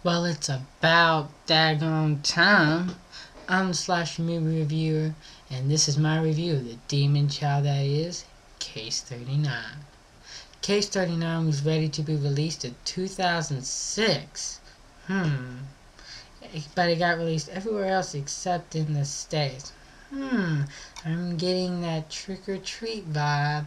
Well, it's about daggone time. I'm the Slash Movie Reviewer, and this is my review of the demon child that is Case 39. Case 39 was ready to be released in 2006. But it got released everywhere else except in the States. I'm getting that trick or treat vibe.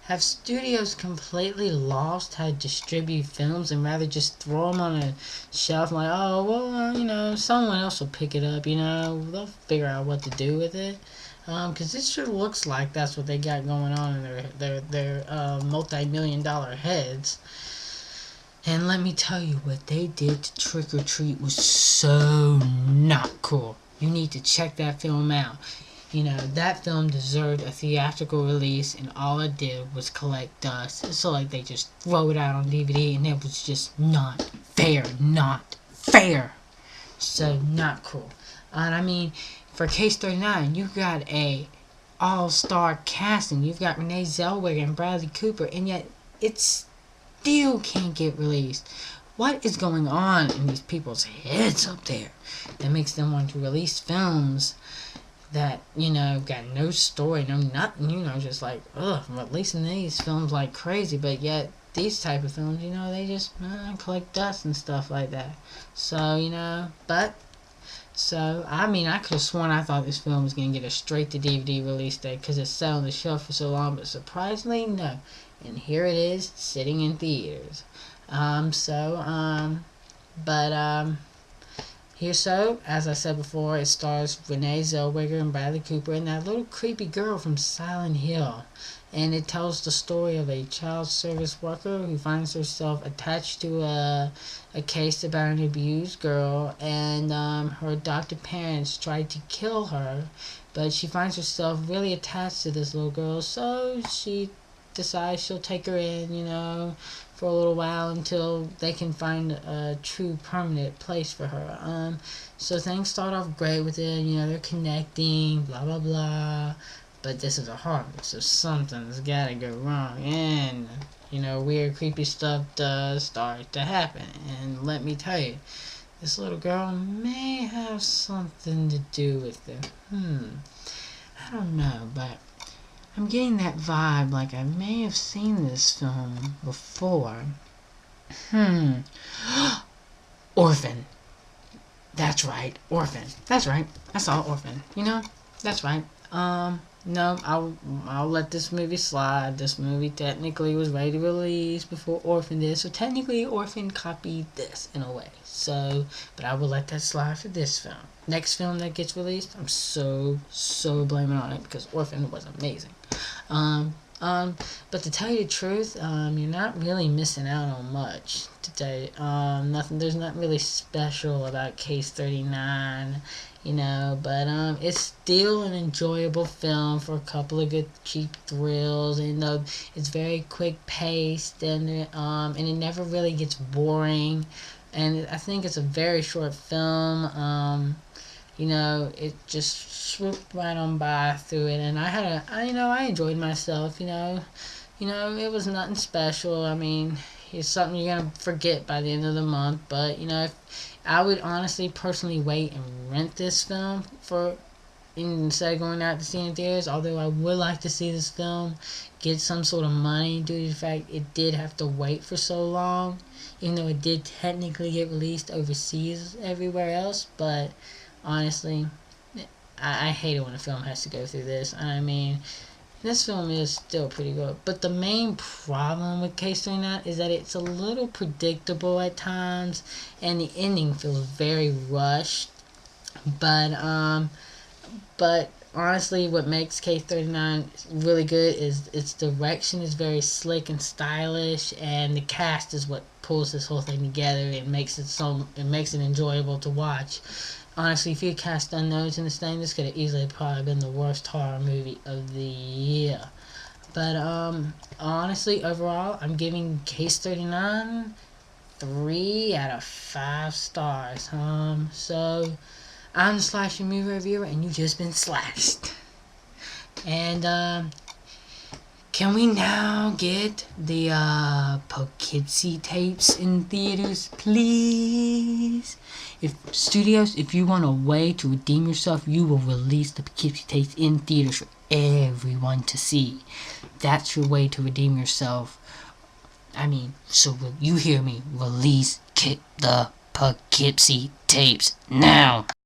Have studios completely lost how to distribute films and rather just throw them on a shelf like, oh, well, someone else will pick it up, they'll figure out what to do with it. Because it sure looks like that's what they got going on in their multi-million dollar heads. And let me tell you, what they did to Trick or Treat was so not cool. You need to check that film out. That film deserved a theatrical release, and all it did was collect dust. So, they just throw it out on DVD, and it was just not fair. Not fair. So, not cool. And I mean, for Case 39, you've got a all-star casting. You've got Renee Zellweger and Bradley Cooper, and yet it's still can't get released. What is going on in these people's heads up there that makes them want to release films that, got no story, no nothing, just releasing these films like crazy, but yet these type of films, they just collect dust and stuff like that. So, I could have sworn I thought this film was going to get a straight to DVD release date because it's sat on the shelf for so long, but surprisingly, no. And here it is, sitting in theaters. As I said before, it stars Renee Zellweger and Bradley Cooper and that little creepy girl from Silent Hill. And it tells the story of a child service worker who finds herself attached to a case about an abused girl, and her adopted parents tried to kill her, but she finds herself really attached to this little girl, so she decides she'll take her in, for a little while until they can find a true permanent place for her. So things start off great with it, they're connecting, blah blah blah. But this is a horror, so something's gotta go wrong, and weird, creepy stuff does start to happen. And let me tell you, this little girl may have something to do with it. I don't know, but I'm getting that vibe like I may have seen this film before. Orphan. That's right, Orphan. That's right. I saw Orphan. That's right. No, I'll let this movie slide. This movie technically was ready to release before Orphan did, so technically Orphan copied this in a way. But I will let that slide for this film. Next film that gets released, I'm so blaming on it because Orphan was amazing. But to tell you the truth, you're not really missing out on much today. There's not really special about Case 39, but it's still an enjoyable film for a couple of good cheap thrills, and it's very quick paced, and it never really gets boring, and I think it's a very short film. It just swooped right on by through it, and I enjoyed myself. It was nothing special. I mean, it's something you're gonna forget by the end of the month. But I would honestly, personally wait and rent this film instead of going out to see it in theaters. Although I would like to see this film get some sort of money due to the fact it did have to wait for so long, even though it did technically get released overseas everywhere else. But honestly, I hate it when a film has to go through this. I mean, this film is still pretty good. But the main problem with Case 39 is that it's a little predictable at times, and the ending feels very rushed. But honestly, what makes Case 39 really good is its direction is very slick and stylish, and the cast is what pulls this whole thing together and makes it enjoyable to watch. Honestly, if you cast unknowns in this thing, this could have easily probably been the worst horror movie of the year. But honestly, overall, I'm giving Case 39 3 out of 5 stars. So I'm the Slasher Movie Reviewer, and you've just been slashed. And can we now get the Poughkeepsie tapes in theaters, please? If you want a way to redeem yourself, you will release the Poughkeepsie tapes in theaters for everyone to see. That's your way to redeem yourself. So you hear me, release the Poughkeepsie tapes now.